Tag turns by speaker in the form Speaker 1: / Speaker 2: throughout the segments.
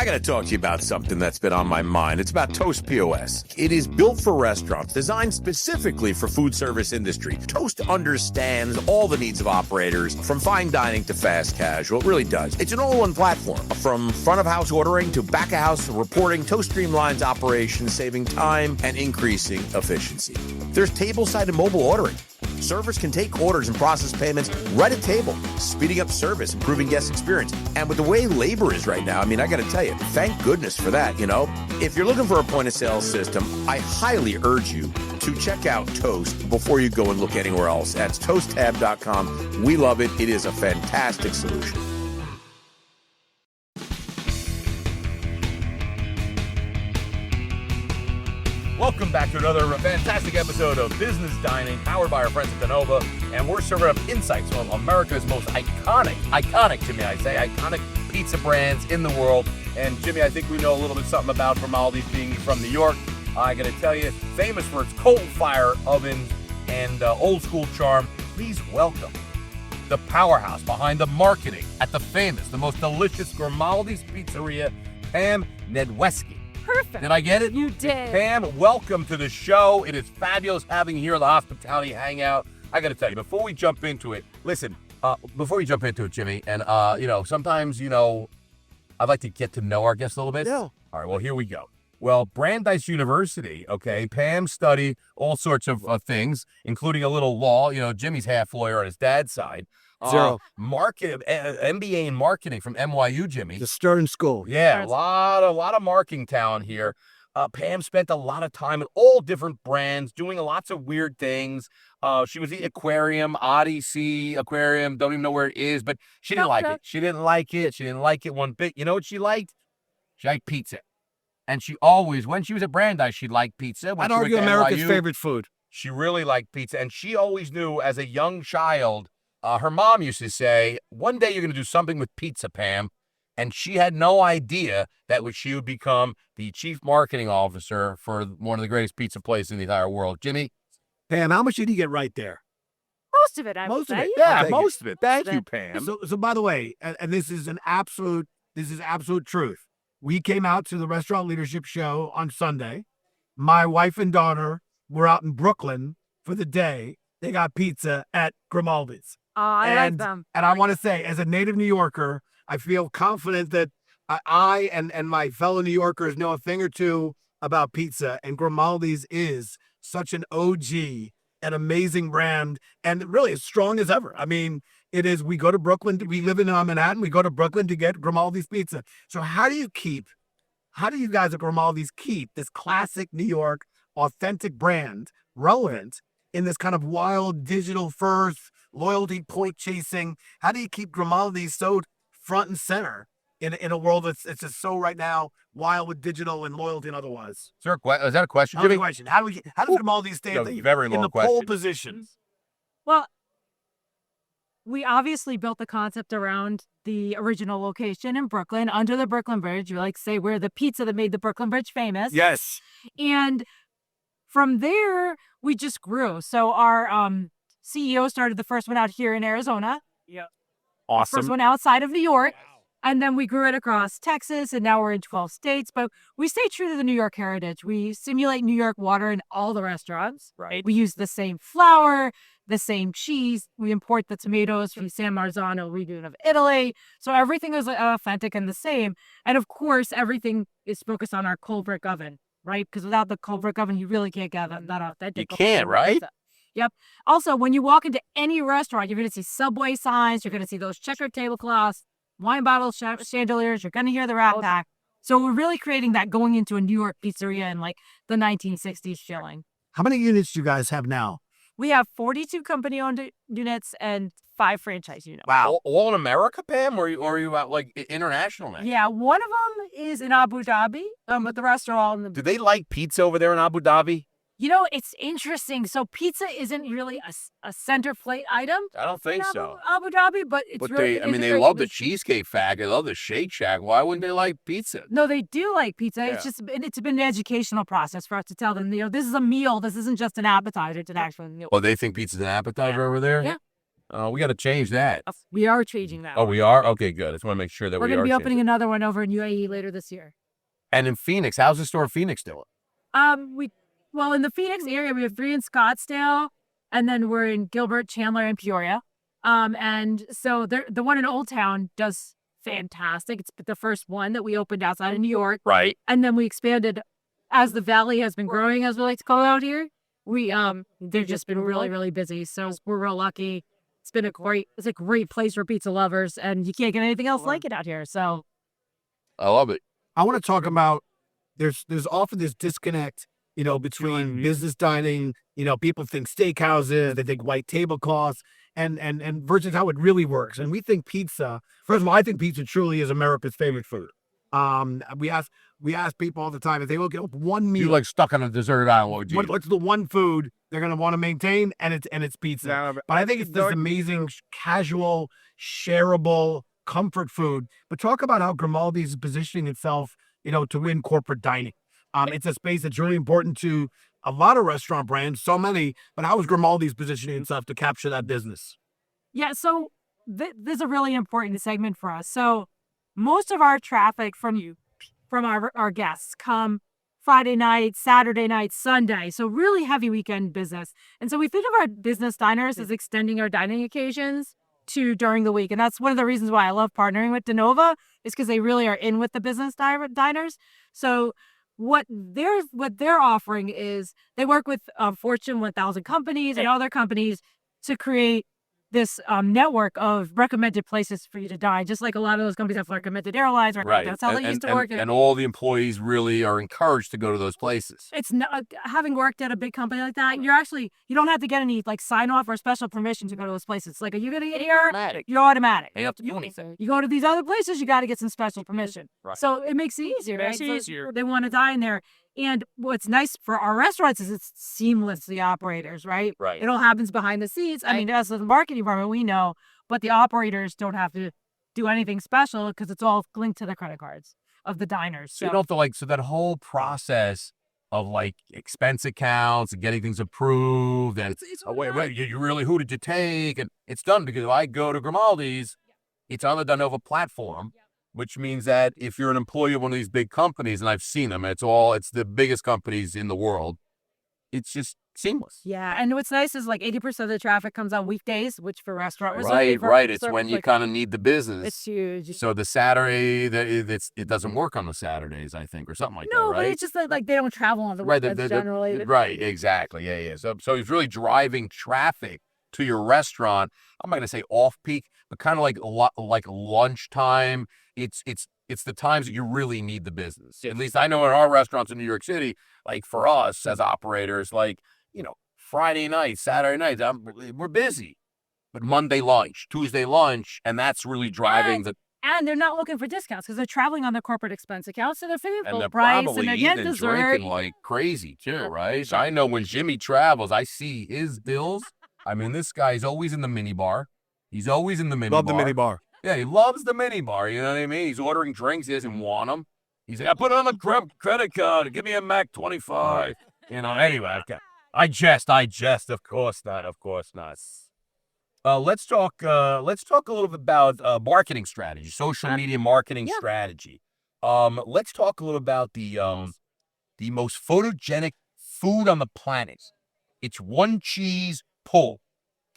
Speaker 1: I got to talk to you about something that's been on my mind. It's about Toast POS. It is built for restaurants, designed specifically for food service industry. Toast understands all the needs of operators, from fine dining to fast casual. It really does. It's an all-in platform. From front-of-house ordering to back-of-house reporting, Toast streamlines operations, saving time and increasing efficiency. There's tableside and mobile ordering. Servers can take orders and process payments right at table, speeding up service, improving guest experience. And with the way labor is right now, I mean, I got to tell you, thank goodness for that, you know? If you're looking for a point-of-sale system, I highly urge you to check out Toast before you go and look anywhere else. That's toasttab.com. We love it. It is a fantastic solution. Welcome back to another fantastic episode of Business Dining, powered by our friends at Dinova, and we're serving up insights from America's most iconic, Jimmy, I say, iconic pizza brands in the world. And Jimmy, I think we know a little bit something about Grimaldi being from New York. I got to tell you, famous for its coal fire ovens and old school charm. Please welcome the powerhouse behind the marketing at the famous, the most delicious Grimaldi's Pizzeria, Pam Brock-Nedwetzky.
Speaker 2: Perfect.
Speaker 1: Did I get it?
Speaker 2: You did.
Speaker 1: Pam, welcome to the show. It is fabulous having you here at the Hospitality Hangout. I got to tell you, before we jump into it, listen, Jimmy, and, sometimes, I'd like to get to know our guests a little bit.
Speaker 3: Yeah.
Speaker 1: All right, well, here we go. Well, Brandeis University, okay, Pam studied all sorts of things, including a little law. Jimmy's half lawyer on his dad's side.
Speaker 3: Zero.
Speaker 1: MBA in marketing from NYU, Jimmy.
Speaker 3: The Stern School.
Speaker 1: Yeah, a lot of marketing talent here. Pam spent a lot of time at all different brands, doing lots of weird things. She was the aquarium, Odyssey Aquarium, don't even know where it is, but she didn't like it. She didn't like it one bit. You know what she liked? She liked pizza. And she always, when she was at Brandeis, she liked pizza.
Speaker 3: I'd argue America's favorite food.
Speaker 1: She really liked pizza. And she always knew as a young child, her mom used to say, one day you're going to do something with pizza, Pam. And she had no idea that she would become the chief marketing officer for one of the greatest pizza places in the entire world. Jimmy?
Speaker 3: Pam, how much did you get right there?
Speaker 2: Most of it, I would say.
Speaker 1: Yeah, most of it. Thank you, Pam.
Speaker 3: So by the way, and this is absolute truth. We came out to the Restaurant Leadership Show on Sunday. My wife and daughter were out in Brooklyn for the day. They got pizza at Grimaldi's.
Speaker 2: I like them.
Speaker 3: And I want to say, as a native New Yorker, I feel confident that I and my fellow New Yorkers know a thing or two about pizza, and Grimaldi's is such an OG, an amazing brand, and really as strong as ever. I mean, it is, we go to Brooklyn, we live in Manhattan, we go to Brooklyn to get Grimaldi's pizza. So how do you guys at Grimaldi's keep this classic New York, authentic brand relevant in this kind of wild digital first, loyalty point chasing? How do you keep Grimaldi's so front and center in a world that's just so right now wild with digital and loyalty and otherwise?
Speaker 1: Is that a question,
Speaker 3: Jimmy?
Speaker 1: Jimmy?
Speaker 3: How does Grimaldi stay in the pole position?
Speaker 2: Well, we obviously built the concept around the original location in Brooklyn, under the Brooklyn Bridge. You say we're the pizza that made the Brooklyn Bridge famous.
Speaker 3: Yes.
Speaker 2: And from there, we just grew. So our CEO started the first one out here in Arizona.
Speaker 3: Yeah.
Speaker 1: Awesome.
Speaker 2: First one outside of New York. Wow. And then we grew it across Texas, and now we're in 12 states. But we stay true to the New York heritage. We simulate New York water in all the restaurants.
Speaker 1: Right.
Speaker 2: We use the same flour, the same cheese. We import the tomatoes from San Marzano region of Italy. So everything is authentic and the same. And of course, everything is focused on our coal brick oven, right? Because without the coal brick oven, you really can't get that authentic.
Speaker 1: You can't, right?
Speaker 2: Pizza. Yep. Also, when you walk into any restaurant, you're going to see Subway signs. You're going to see those checkered tablecloths, wine bottle chandeliers. You're going to hear the Rat Pack. So we're really creating that going into a New York pizzeria in like the 1960s feeling.
Speaker 3: How many units do you guys have now?
Speaker 2: We have 42 company-owned units and 5 franchise units.
Speaker 1: Wow. All in America, Pam? Or are you out like international now?
Speaker 2: Yeah, one of them is in Abu Dhabi, but the rest are all in the...
Speaker 1: Do they like pizza over there in Abu Dhabi?
Speaker 2: It's interesting. So pizza isn't really a center plate item.
Speaker 1: I don't think so.
Speaker 2: Abu Dhabi, but it's really...
Speaker 1: they love the Cheesecake Factory. They love the Shake Shack. Why wouldn't they like pizza?
Speaker 2: No, they do like pizza.
Speaker 1: Yeah.
Speaker 2: It's been an educational process for us to tell them, this is a meal. This isn't just an appetizer. It's an actual meal.
Speaker 1: Well, they think pizza's an appetizer over there?
Speaker 2: Yeah.
Speaker 1: We got to change that.
Speaker 2: We are changing that.
Speaker 1: Oh, we are? Okay, good. I just want to make sure that
Speaker 2: We're
Speaker 1: we
Speaker 2: going
Speaker 1: are
Speaker 2: to be opening
Speaker 1: changing.
Speaker 2: another one over in UAE later this year.
Speaker 1: And in Phoenix, how's the store in Phoenix doing?
Speaker 2: Well, in the Phoenix area, we have 3 in Scottsdale, and then we're in Gilbert, Chandler, and Peoria. And so the one in Old Town does fantastic. It's the first one that we opened outside of New York.
Speaker 1: Right.
Speaker 2: And then we expanded as the valley has been growing, as we like to call it out here. They've just been really, really busy. So we're real lucky. It's a great place for pizza lovers, and you can't get anything else like it out here. So
Speaker 1: I love it.
Speaker 3: I want to talk about there's often this disconnect, between business dining. People think steakhouses, they think white tablecloths, and versus how it really works. And we think pizza. First of all, I think pizza truly is America's favorite food. We ask people all the time if they look at one meal.
Speaker 1: You like stuck on a deserted island. What would you eat?
Speaker 3: What's the one food they're gonna want to maintain? And it's pizza. But I think it's this amazing, casual, shareable comfort food. But talk about how Grimaldi's is positioning itself, to win corporate dining. It's a space that's really important to a lot of restaurant brands, so many. But how is Grimaldi's positioning itself to capture that business?
Speaker 2: yeah, so this is a really important segment for us. So most of our traffic from our guests come Friday night, Saturday night, Sunday. So really heavy weekend business. And so we think of our business diners as extending our dining occasions to during the week. And that's one of the reasons why I love partnering with Dinova, is because they really are in with the business diners. So what they're offering is they work with Fortune 1000 companies and other companies to create this network of recommended places for you to dine, just like a lot of those companies have recommended airlines.
Speaker 1: Right.
Speaker 2: That's how they used to work.
Speaker 1: And all the employees really are encouraged to go to those places.
Speaker 2: It's not, having worked at a big company like that, you don't have to get any like sign off or special permission to go to those places. Like, are you going to get here?
Speaker 1: Automatic.
Speaker 2: You're automatic.
Speaker 1: You have to do anything.
Speaker 2: You go to these other places, you got to get some special permission.
Speaker 1: Right.
Speaker 2: So it makes it easier.
Speaker 1: It makes
Speaker 2: right?
Speaker 1: it easier.
Speaker 2: They want to dine there. And what's nice for our restaurants is it's seamless to the operators, right?
Speaker 1: Right.
Speaker 2: It all happens behind the scenes. I mean, as the marketing department, we know, but the operators don't have to do anything special because it's all linked to the credit cards of the diners.
Speaker 1: So you don't have to so that whole process of expense accounts and getting things approved and wait, you really, who did you take? And it's done because if I go to Grimaldi's, it's on the Dinova platform. Which means that if you're an employee of one of these big companies, and I've seen them, it's the biggest companies in the world, it's just seamless.
Speaker 2: Yeah, and what's nice is 80% of the traffic comes on weekdays, which for restaurants,
Speaker 1: right. It's when you kind of need the business.
Speaker 2: It's huge.
Speaker 1: So the Saturday, it doesn't work on the Saturdays, I think, or something like that, right?
Speaker 2: No, but it's just that they don't travel on the weekends generally.
Speaker 1: Right, exactly, yeah. So it's really driving traffic to your restaurant. I'm not gonna say off peak, but kind of like lunchtime. It's the times that you really need the business. At least I know in our restaurants in New York City, for us as operators, Friday night, Saturday night, we're busy. But Monday lunch, Tuesday lunch, and that's really driving
Speaker 2: And they're not looking for discounts because they're traveling on their corporate expense account, so they're figuring
Speaker 1: and they're
Speaker 2: price
Speaker 1: probably
Speaker 2: and they're
Speaker 1: eating
Speaker 2: getting
Speaker 1: and
Speaker 2: dessert.
Speaker 1: drinking like crazy too, right? So I know when Jimmy travels, I see his bills. I mean, this guy's always in the minibar. He's always in the minibar.
Speaker 3: Love the minibar.
Speaker 1: Yeah, he loves the minibar. You know what I mean? He's ordering drinks. He doesn't want them. He's like, I put it on the credit card. Give me a Mac 25. Anyway, okay. I jest. Of course not. Let's talk a little bit about marketing strategy, social media marketing strategy. Let's talk a little about the most photogenic food on the planet. It's one cheese pull.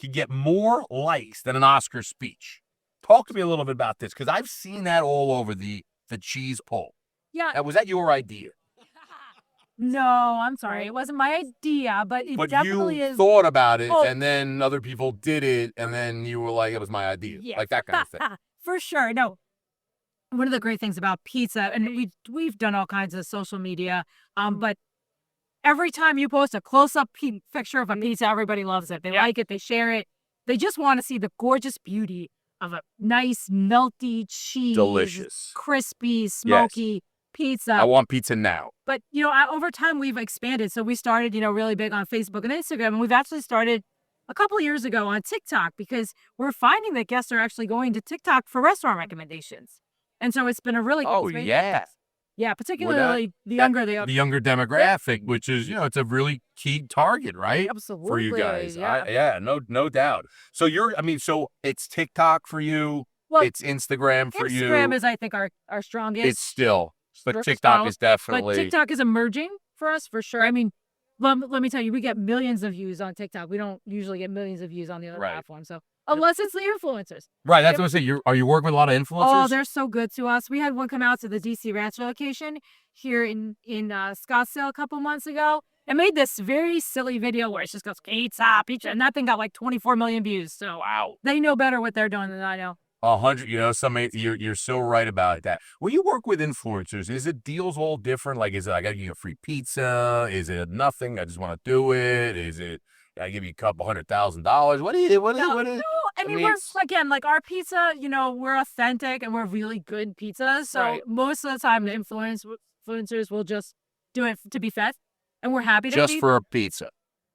Speaker 1: Can get more likes than an Oscar speech. Talk to me a little bit about this, because I've seen that all over the cheese pull.
Speaker 2: Yeah.
Speaker 1: Was that your idea?
Speaker 2: No, I'm sorry. It wasn't my idea, but it definitely
Speaker 1: you
Speaker 2: is.
Speaker 1: Thought about it, and then other people did it, and then you were like, it was my idea.
Speaker 2: Yeah.
Speaker 1: Like that kind of thing.
Speaker 2: For sure. No. One of the great things about pizza, and we've done all kinds of social media, but every time you post a close-up picture of a pizza, everybody loves it. They like it. They share it. They just want to see the gorgeous beauty of a nice, melty cheese.
Speaker 1: Delicious.
Speaker 2: Crispy, smoky pizza.
Speaker 1: I want pizza now.
Speaker 2: But, over time, we've expanded. So we started, really big on Facebook and Instagram. And we've actually started a couple of years ago on TikTok, because we're finding that guests are actually going to TikTok for restaurant recommendations. And so it's been a really good space.
Speaker 1: Yeah.
Speaker 2: Yeah, particularly the younger they are.
Speaker 4: The younger demographic, which is, it's a really key target, right?
Speaker 2: Absolutely.
Speaker 4: For you guys.
Speaker 2: Yeah.
Speaker 4: No doubt. So so it's TikTok for you.
Speaker 2: Well,
Speaker 4: it's Instagram for you.
Speaker 2: Instagram is, I think, our strongest.
Speaker 4: It's still, but
Speaker 2: First
Speaker 4: TikTok
Speaker 2: out,
Speaker 4: is definitely.
Speaker 2: But TikTok is emerging for us for sure. I mean, let me tell you, we get millions of views on TikTok. We don't usually get millions of views on the other platforms. So unless it's the influencers.
Speaker 4: Right. That's what I say. Are you working with a lot of influencers?
Speaker 2: Oh, they're so good to us. We had one come out to the DC Rancho location here in Scottsdale a couple months ago. It made this very silly video where it just goes pizza, and that thing got like 24 million views. So
Speaker 4: wow,
Speaker 2: they know better what they're doing than I know.
Speaker 4: 100. You're so right about that. When you work with influencers, is it deals all different? Like, is it I got to give you a free pizza? Is it nothing? I just want to do it. Is it I give you a couple $100,000? What is it?
Speaker 2: No, I mean, we're again like our pizza. We're authentic and we're really good pizzas. So most of the time, the influencers will just do it to be fed, and we're happy to
Speaker 4: just for a pizza.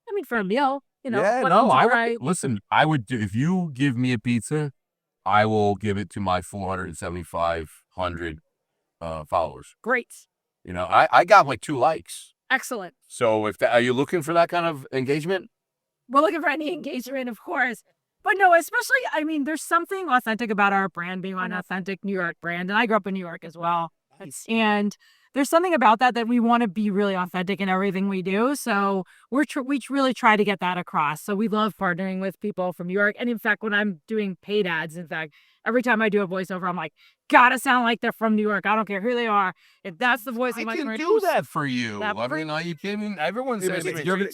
Speaker 2: I mean, for a meal.
Speaker 4: Yeah, no, listen. I would do if you give me a pizza. I will give it to my 475,000 followers.
Speaker 2: Great.
Speaker 4: I got like 2 likes.
Speaker 2: Excellent.
Speaker 4: So are you looking for that kind of engagement?
Speaker 2: We're looking for any engagement, of course. But no, especially, I mean, there's something authentic about our brand being an authentic New York brand. And I grew up in New York as well. Nice. And there's something about that we want to be really authentic in everything we do. So we really try to get that across. So we love partnering with people from New York. And in fact, when I'm doing paid ads, every time I do a voiceover, I'm like, gotta sound like they're from New York. I don't care who they are. If that's the voice,
Speaker 4: I can do that for you. I mean, are you kidding? Everyone says
Speaker 3: you're gonna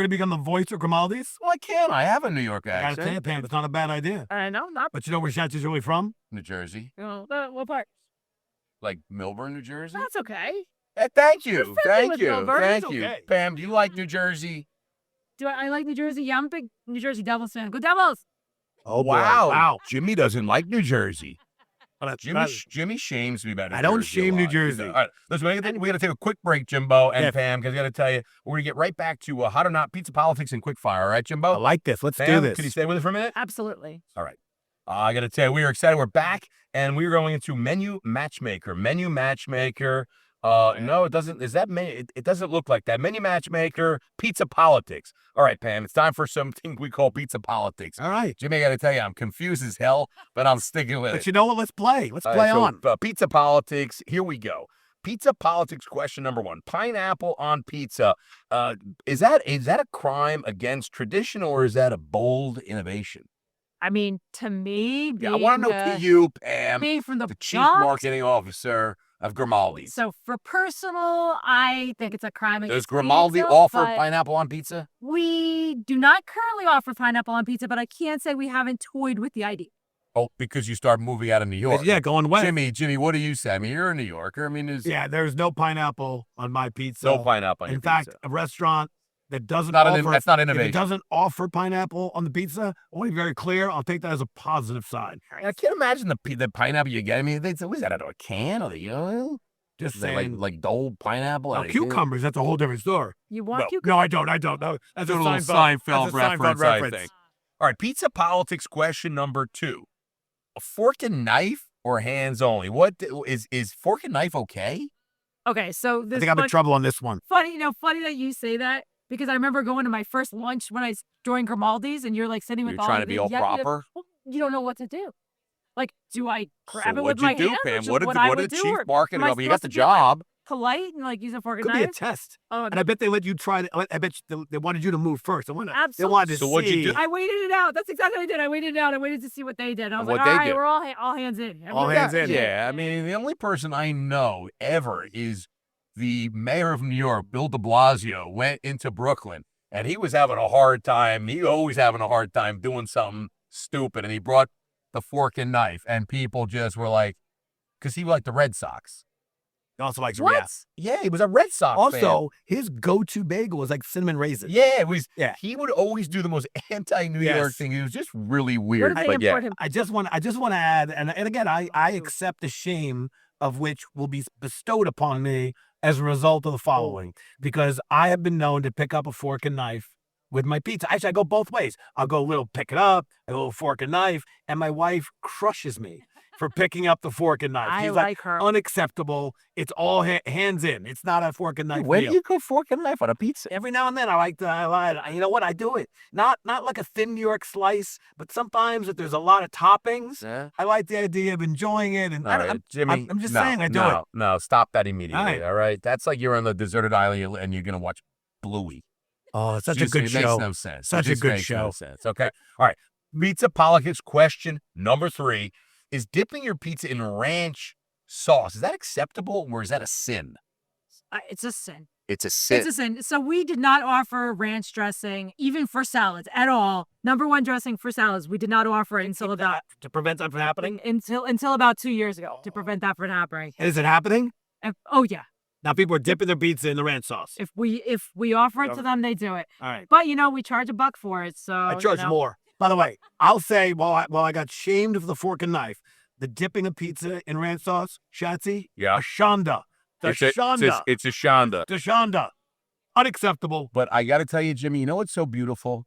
Speaker 3: become the voice of Grimaldi's.
Speaker 4: Well, I can. I have a New York accent.
Speaker 3: I gotta say, Pam, it's not a bad idea.
Speaker 2: I know, not.
Speaker 3: But you know where Shanty's really from?
Speaker 4: New Jersey.
Speaker 2: What part?
Speaker 4: Like Milburn, New Jersey?
Speaker 2: That's okay.
Speaker 4: Thank you. Thank you.
Speaker 2: Milburn.
Speaker 4: Thank you.
Speaker 3: Okay.
Speaker 4: Pam, do you like New Jersey?
Speaker 2: Do I like New Jersey? Yeah, I'm a big New Jersey Devils fan. Go Devils!
Speaker 4: Oh,
Speaker 3: wow.
Speaker 4: Wow. Jimmy doesn't like New Jersey.
Speaker 3: Oh,
Speaker 4: Jimmy shames me about New Jersey.
Speaker 3: I don't shame New Jersey.
Speaker 4: All right. Listen, we got to take a quick break, Jimbo and Pam, because I got to tell you, we're going to get right back to hot or not pizza politics and quick fire. All right, Jimbo?
Speaker 3: I like this. Let's
Speaker 4: Pam,
Speaker 3: do this.
Speaker 4: Can you stay with us for a minute?
Speaker 2: Absolutely.
Speaker 4: All right. I got to tell you, we are excited. We're back, and we're going into Menu Matchmaker. Menu Matchmaker. No, it doesn't. Is that menu? It doesn't look like that. Menu Matchmaker, pizza politics. All right, Pam, it's time for something we call pizza politics.
Speaker 3: All right.
Speaker 4: Jimmy, I got to tell you, I'm confused as hell, but I'm sticking with it.
Speaker 3: But you know what? Let's play. Let's play on.
Speaker 4: Pizza politics. Here we go. Pizza politics question number 1. Pineapple on pizza. Is that a crime against tradition, or is that a bold innovation?
Speaker 2: I mean, to me,
Speaker 4: I want to know to you, Pam,
Speaker 2: me from the
Speaker 4: chief marketing officer of Grimaldi.
Speaker 2: So for personal, I think it's a crime against
Speaker 4: Does Grimaldi offer pineapple on pizza?
Speaker 2: We do not currently offer pineapple on pizza, but I can't say we haven't toyed with the idea.
Speaker 4: Oh, because you start moving out of New York.
Speaker 3: Yeah, going west.
Speaker 4: Jimmy, what do you say? I mean, you're a New Yorker. I mean,
Speaker 3: there's no pineapple on my pizza.
Speaker 4: No pineapple on your pizza.
Speaker 3: In fact, a restaurant that doesn't
Speaker 4: that's not innovation.
Speaker 3: If it doesn't offer pineapple on the pizza, I want to be very clear. I'll take that as a positive sign.
Speaker 4: I can't imagine the pineapple you get. I mean, what is that, out of a can or
Speaker 3: just saying,
Speaker 4: like Dole pineapple?
Speaker 3: Now, cucumbers, that's a whole different story.
Speaker 2: You want cucumbers?
Speaker 3: No, I don't. No, that's a
Speaker 4: Seinfeld reference, I think. All right, pizza politics question number 2. A fork and knife or hands only? What is fork and knife okay?
Speaker 2: Okay, so this
Speaker 3: I think I'm in trouble on this one.
Speaker 2: Funny that you say that, because I remember going to my first lunch when I joined Grimaldi's, and you're like sitting with all
Speaker 4: trying to be all proper.
Speaker 2: You don't know what to do. Like, do I grab it with my hands?
Speaker 4: Pam?
Speaker 2: What
Speaker 4: did the chief marketing officer? You got the job.
Speaker 2: Polite and like use a fork and
Speaker 3: knife.
Speaker 2: knife.
Speaker 3: Could be a test. And I bet they let you try it. I bet they wanted you to move first.
Speaker 2: Absolutely.
Speaker 3: They wanted to see.
Speaker 4: What'd you do?
Speaker 2: I waited it out. That's exactly what I did. I waited it out. I waited to see what they did. I was like, all right, we're all hands in.
Speaker 3: All hands in.
Speaker 4: Yeah, I mean, the only person I know ever is the mayor of New York, Bill de Blasio, went into Brooklyn, and he was having a hard time. He always having a hard time doing something stupid, and he brought the fork and knife, and people just were like, because he liked the Red Sox.
Speaker 3: He also likes
Speaker 4: Yeah, he was a Red Sox fan.
Speaker 3: His go-to bagel was like cinnamon raisin.
Speaker 4: Yeah, it was. Yeah, he would always do the most anti-New York thing. It was just really weird.
Speaker 3: I just want to add, and again, I accept the shame of which will be bestowed upon me as a result of the following, because I have been known to pick up a fork and knife with my pizza. Actually, I go both ways. I'll go a little pick it up, I go fork and knife, and my wife crushes me. for picking up the fork and knife.
Speaker 2: I
Speaker 3: He's
Speaker 2: like her.
Speaker 3: unacceptable. It's all hands in. It's not a fork and knife
Speaker 4: Where
Speaker 3: deal.
Speaker 4: do you go fork and knife on a pizza?
Speaker 3: Every now and then, I you know what? I do it. Not like a thin New York slice, but sometimes if there's a lot of toppings,
Speaker 4: Yeah.
Speaker 3: I like the idea of enjoying it. And
Speaker 4: All right, Jimmy,
Speaker 3: I'm just
Speaker 4: no,
Speaker 3: saying I do
Speaker 4: no,
Speaker 3: it.
Speaker 4: No, stop that immediately.
Speaker 3: All
Speaker 4: All right. That's like you're on the deserted island and you're gonna watch Bluey.
Speaker 3: Oh, it's such a
Speaker 4: Just-
Speaker 3: good
Speaker 4: it
Speaker 3: show.
Speaker 4: makes no sense.
Speaker 3: Such
Speaker 4: It
Speaker 3: a
Speaker 4: just
Speaker 3: good
Speaker 4: makes no
Speaker 3: show.
Speaker 4: sense. Okay. All right. Pizza politics question number 3 is dipping your pizza in ranch sauce. Is that acceptable or is that a sin?
Speaker 2: It's a sin.
Speaker 1: It's a sin.
Speaker 2: It's a sin. So we did not offer ranch dressing, even for salads at all. Number one dressing for salads. We did not offer it until about
Speaker 3: To prevent that from happening?
Speaker 2: until about 2 years ago to prevent that from happening.
Speaker 3: Is it happening?
Speaker 2: Oh yeah.
Speaker 3: Now people are dipping their pizza in the ranch sauce.
Speaker 2: If we offer it to them, they do it.
Speaker 3: All right.
Speaker 2: But we charge $1 for it. So
Speaker 3: I charge more. By the way, I'll say while I got shamed for the fork and knife, the dipping of pizza in ranch sauce, Shatsy,
Speaker 4: Yeah.
Speaker 3: a shonda.
Speaker 4: It's a shonda.
Speaker 3: The shonda. Unacceptable.
Speaker 4: But I got to tell you, Jimmy, you know what's so beautiful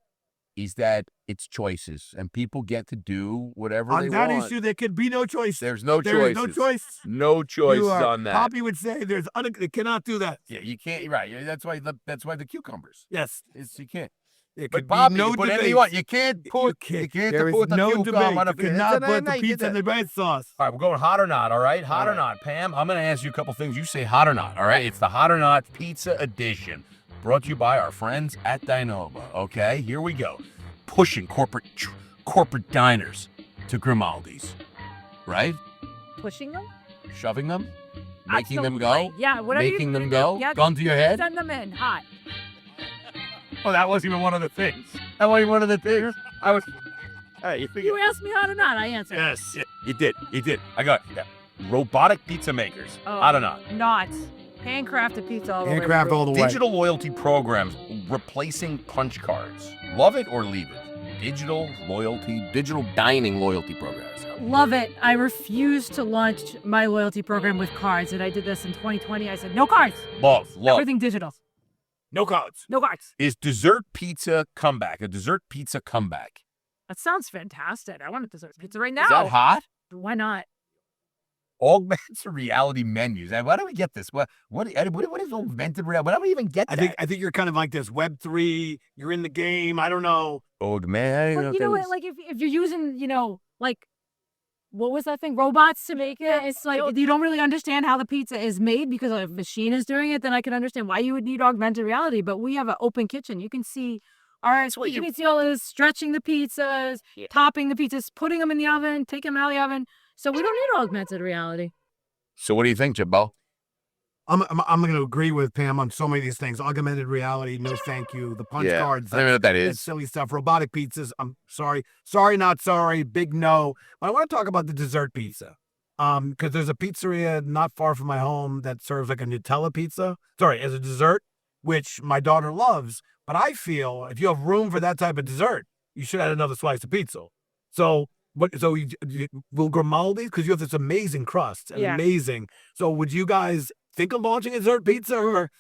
Speaker 4: is that it's choices and people get to do whatever
Speaker 3: On
Speaker 4: they
Speaker 3: that
Speaker 4: want.
Speaker 3: issue, there could be no choice.
Speaker 4: There's no
Speaker 3: There is
Speaker 4: choices.
Speaker 3: no choice.
Speaker 4: No choices
Speaker 3: You are-
Speaker 4: on that.
Speaker 3: Poppy would say they cannot do that.
Speaker 4: Yeah, you can't. Right. That's why the cucumbers.
Speaker 3: Yes.
Speaker 4: You can't.
Speaker 3: There
Speaker 4: But
Speaker 3: could
Speaker 4: Bobby,
Speaker 3: be no
Speaker 4: you put anything
Speaker 3: debate.
Speaker 4: you want. You can't put. You can't
Speaker 3: There is
Speaker 4: put the
Speaker 3: no
Speaker 4: cucumber
Speaker 3: debate.
Speaker 4: on a
Speaker 3: You
Speaker 4: pizza.
Speaker 3: cannot put the
Speaker 4: You get
Speaker 3: pizza in
Speaker 4: that.
Speaker 3: the ranch sauce.
Speaker 4: All right, we're going hot or not, all right? Hot or
Speaker 3: right.
Speaker 4: not. Pam, I'm going to ask you a couple things. You say hot or not, all right? It's the hot or not pizza edition, brought to you by our friends at Dinova, okay? Here we go. Pushing corporate diners to Grimaldi's, right?
Speaker 2: Pushing them?
Speaker 4: Shoving them, making them go,
Speaker 2: Absolutely. Yeah, whatever
Speaker 4: making
Speaker 2: you
Speaker 4: them
Speaker 2: do.
Speaker 4: go,
Speaker 2: Yeah,
Speaker 4: gun to your head.
Speaker 2: send them in hot.
Speaker 4: Oh, that wasn't even one of the things. That wasn't even one of the things. I was. Hey,
Speaker 2: You asked me hot or not, I answered.
Speaker 3: Yes.
Speaker 4: You did. I got it. Yeah. Robotic pizza makers.
Speaker 2: Oh.
Speaker 4: Hot or not?
Speaker 2: Not. Handcrafted pizza all the way.
Speaker 3: Handcraft all the way.
Speaker 4: Digital loyalty programs replacing punch cards. Love it or leave it. Digital dining loyalty programs.
Speaker 2: Love it. I refuse to launch my loyalty program with cards, and I did this in 2020. I said, no cards.
Speaker 4: Love.
Speaker 2: Everything digital.
Speaker 3: No cards.
Speaker 2: No cards.
Speaker 4: Is dessert pizza comeback? A dessert pizza comeback.
Speaker 2: That sounds fantastic. I want a dessert pizza right now.
Speaker 4: Is that hot?
Speaker 2: Why not?
Speaker 4: Augmented reality menus. Why do we get this? What is augmented reality? Why do we even get that?
Speaker 3: I think you're kind of like this Web3. You're in the game. I don't know.
Speaker 4: Augmented.
Speaker 2: Well, you know what? Like if you're using, like what was that thing? Robots to make it. It's like if you don't really understand how the pizza is made because a machine is doing it, then I can understand why you would need augmented reality. But we have an open kitchen. You can see our pizzaiolo stretching the pizzas, topping the pizzas, putting them in the oven, taking them out of the oven. So we don't need augmented reality.
Speaker 4: So what do you think, Jimbo?
Speaker 3: I'm going to agree with Pam on so many of these things. Augmented reality, no thank you. The punch cards.
Speaker 4: I don't know what that
Speaker 3: That's
Speaker 4: is.
Speaker 3: silly stuff. Robotic pizzas, I'm sorry. Sorry, not sorry. Big no. But I want to talk about the dessert pizza. Because there's a pizzeria not far from my home that serves like a Nutella pizza. Sorry, as a dessert, which my daughter loves. But I feel if you have room for that type of dessert, you should add another slice of pizza. So will Grimaldi, because you have this amazing crust and amazing. So would you guys think of launching a dessert pizza or?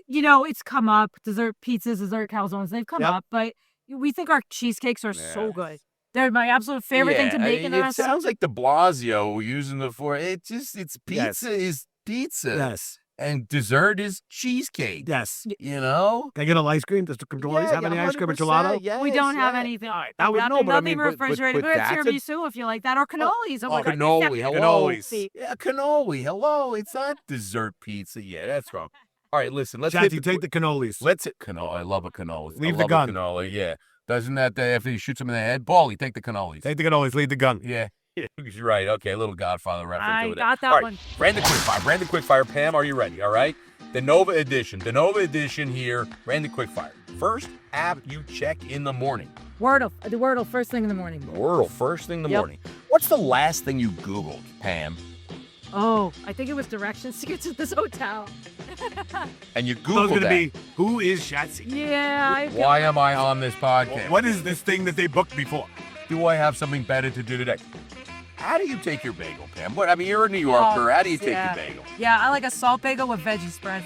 Speaker 2: It's come up. Dessert pizzas, dessert calzones, they've come up. But we think our cheesecakes are so good. They're my absolute favorite thing to make in the
Speaker 4: It
Speaker 2: restaurant.
Speaker 4: sounds like de Blasio using the for it's pizza
Speaker 3: Yes.
Speaker 4: is pizza.
Speaker 3: Yes.
Speaker 4: And dessert is cheesecake.
Speaker 3: Yes.
Speaker 4: You know?
Speaker 3: Can I get an ice cream? Does the Grimaldi's have any ice cream or gelato?
Speaker 2: We don't have anything.
Speaker 3: Now we know, but I mean,
Speaker 2: nothing refrigerated. But
Speaker 4: that's a-
Speaker 2: tiramisu if you like that, or cannolis. Oh my God.
Speaker 4: Cannoli. Hello.
Speaker 3: Cannolis.
Speaker 4: Yeah, cannoli. Hello. It's not dessert pizza. Yeah, that's wrong. All right, listen. Let's
Speaker 3: Chanty, take the cannolis.
Speaker 4: Let's hit cannoli. I love a cannoli.
Speaker 3: Leave
Speaker 4: I
Speaker 3: the
Speaker 4: love
Speaker 3: gun.
Speaker 4: A cannoli. Yeah. Doesn't that after you shoot him in the head? Bally, take the cannolis.
Speaker 3: Take the cannolis, leave the gun.
Speaker 4: Yeah. You're right. Okay, a little Godfather reference.
Speaker 2: I
Speaker 4: over there.
Speaker 2: got that
Speaker 4: All right,
Speaker 2: one.
Speaker 4: Brandon Quickfire. Pam, are you ready? All right. Dinova edition here. Brandon Quickfire. First app you check in the morning.
Speaker 2: Wordle. I do Wordle first thing in the morning.
Speaker 4: Wordle, first thing in the
Speaker 2: Yep.
Speaker 4: morning. What's the last thing you Googled, Pam?
Speaker 2: Oh, I think it was directions to get to this hotel.
Speaker 4: And you
Speaker 3: So it's
Speaker 4: Googled
Speaker 3: going to
Speaker 4: that.
Speaker 3: be, who is Shatsy?
Speaker 2: Yeah.
Speaker 4: Why am I on this podcast?
Speaker 3: What is this thing that they booked before?
Speaker 4: Do I have something better to do today? How do you take your bagel, Pam? You're a New Yorker. How do you take your bagel?
Speaker 2: Yeah, I like a salt bagel with veggie spread.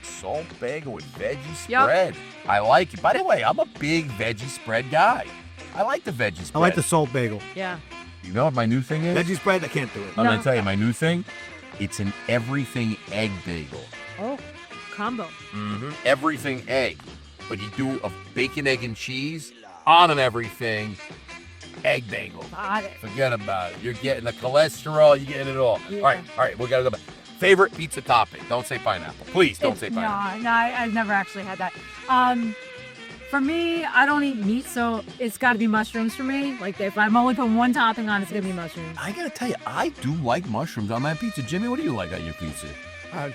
Speaker 4: Salt bagel with veggie
Speaker 2: Yep.
Speaker 4: spread. I like it. By the way, I'm a big veggie spread guy. I like the veggie spread.
Speaker 3: I like the salt bagel.
Speaker 2: Yeah.
Speaker 4: You know what my new thing is?
Speaker 3: Veggie spread, I can't do it.
Speaker 4: I'm
Speaker 2: No.
Speaker 4: gonna tell you my new thing. It's an everything egg bagel.
Speaker 2: Oh, combo.
Speaker 4: Mm-hmm. Everything egg, but you do a bacon, egg, and cheese on an everything egg bagel.
Speaker 2: Got it.
Speaker 4: Forget about it. You're getting the cholesterol. You're getting it all.
Speaker 2: Yeah.
Speaker 4: All right. We gotta go back. Favorite pizza topping? Don't say pineapple. Please don't say pineapple.
Speaker 2: No, I've never actually had that. For me, I don't eat meat, so it's got to be mushrooms for me. Like if I'm only putting one topping on, it's gonna be mushrooms.
Speaker 4: I gotta tell you, I do like mushrooms on my pizza. Jimmy, what do you like on your pizza?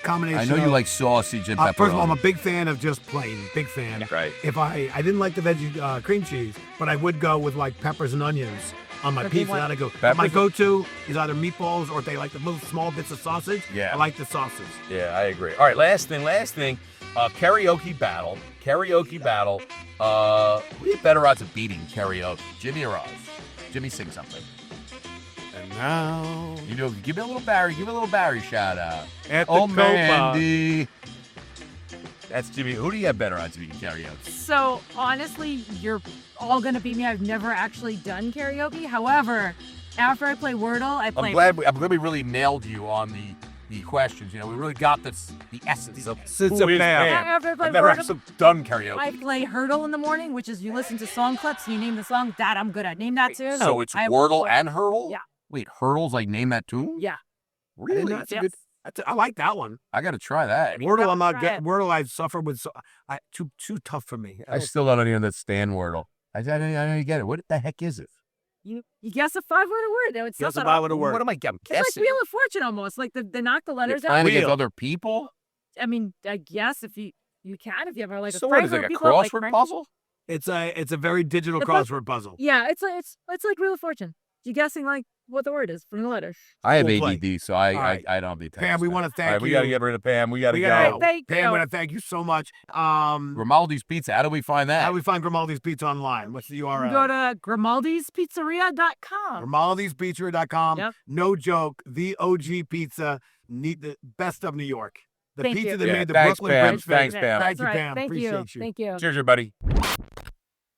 Speaker 3: Combination.
Speaker 4: I know you
Speaker 3: of-
Speaker 4: like sausage and pepperoni.
Speaker 3: First of all, I'm a big fan of just plain. Big fan.
Speaker 4: Right.
Speaker 3: If I didn't like the veggie cream cheese, but I would go with like peppers and onions on my
Speaker 2: But they
Speaker 3: pizza.
Speaker 2: want-
Speaker 3: That'd go.
Speaker 4: Peppers-
Speaker 3: My go-to is either meatballs or if they like the little small bits of sausage.
Speaker 4: Yeah.
Speaker 3: I like the sausage.
Speaker 4: Yeah, I agree. All right, last thing. Karaoke battle. Who do you better odds of beating karaoke? Jimmy or Oz? Jimmy, sing something.
Speaker 3: And now
Speaker 4: You know, give me a little Barry shout out.
Speaker 3: at the
Speaker 4: Oh,
Speaker 3: Copa.
Speaker 4: Mandy. That's Jimmy. Who do you have better odds of beating karaoke?
Speaker 2: So honestly, you're all gonna beat me. I've never actually done karaoke. However, after I play Wordle, I play.
Speaker 4: I'm glad we really nailed you on the questions. You know, we really got the essence of
Speaker 3: Since
Speaker 4: who
Speaker 3: a
Speaker 4: is
Speaker 3: Pam.
Speaker 4: Pam.
Speaker 2: After I play
Speaker 4: I've never
Speaker 2: Wordle,
Speaker 4: actually done karaoke.
Speaker 2: I play Hurdle in the morning, which is you listen to song clips, you name the song. That I'm good at. Name that tune.
Speaker 4: So it's
Speaker 2: I have-
Speaker 4: Wordle and Hurdle?
Speaker 2: Yeah.
Speaker 4: Wait, Hurdle's like name that tune?
Speaker 2: Yeah.
Speaker 4: Really?
Speaker 3: That's a
Speaker 2: Yes.
Speaker 3: good. I like that one.
Speaker 4: I got to try that.
Speaker 3: Wordle, I'm not
Speaker 2: Try
Speaker 3: good.
Speaker 2: it.
Speaker 3: Wordle, I've suffered with. Too tough for me.
Speaker 4: I still don't even understand Wordle. I don't get it. What the heck is it?
Speaker 2: You guess a 5-letter word. That would
Speaker 3: Guess
Speaker 2: sound
Speaker 3: a 5-letter word.
Speaker 4: What am I guessing?
Speaker 2: It's like Wheel of Fortune almost. Like they knock the
Speaker 4: You're
Speaker 2: letters
Speaker 4: playing
Speaker 2: out.
Speaker 4: against
Speaker 3: Wheel.
Speaker 4: other people?
Speaker 2: I mean, I guess if you can if you have like a
Speaker 4: So what is it,
Speaker 2: friend
Speaker 4: like a
Speaker 2: or people like
Speaker 4: crossword
Speaker 2: friends.
Speaker 4: puzzle?
Speaker 3: It's a very digital
Speaker 2: The book-
Speaker 3: crossword puzzle.
Speaker 2: Yeah, it's like Wheel of Fortune. You're guessing like what the word is from the letters.
Speaker 4: I have
Speaker 3: We'll play.
Speaker 4: ADD, so
Speaker 3: All right.
Speaker 4: I don't be
Speaker 3: Pam, we want to thank
Speaker 4: All right,
Speaker 3: you.
Speaker 4: we got to get rid of Pam. We got to
Speaker 3: We
Speaker 4: go.
Speaker 3: gotta go.
Speaker 2: Thank
Speaker 3: Pam,
Speaker 2: you.
Speaker 3: I want to thank you so much.
Speaker 4: Grimaldi's Pizza. How do we find that?
Speaker 3: How do we find Grimaldi's Pizza online? What's the URL?
Speaker 2: Go to Grimaldi'sPizzeria.com.
Speaker 3: Grimaldi'sPizzeria.com.
Speaker 2: Yep.
Speaker 3: No joke. The OG pizza. The best of New York. The
Speaker 2: Thank
Speaker 3: pizza
Speaker 2: you.
Speaker 3: that
Speaker 4: Yeah,
Speaker 3: made the
Speaker 4: thanks,
Speaker 3: Brooklyn
Speaker 4: Pam.
Speaker 3: Bridge
Speaker 4: Thanks,
Speaker 3: famous.
Speaker 4: Pam.
Speaker 3: Thank you,
Speaker 2: That's right.
Speaker 3: Pam.
Speaker 2: Thank
Speaker 3: Appreciate you.
Speaker 2: Thank you.
Speaker 4: Cheers, everybody.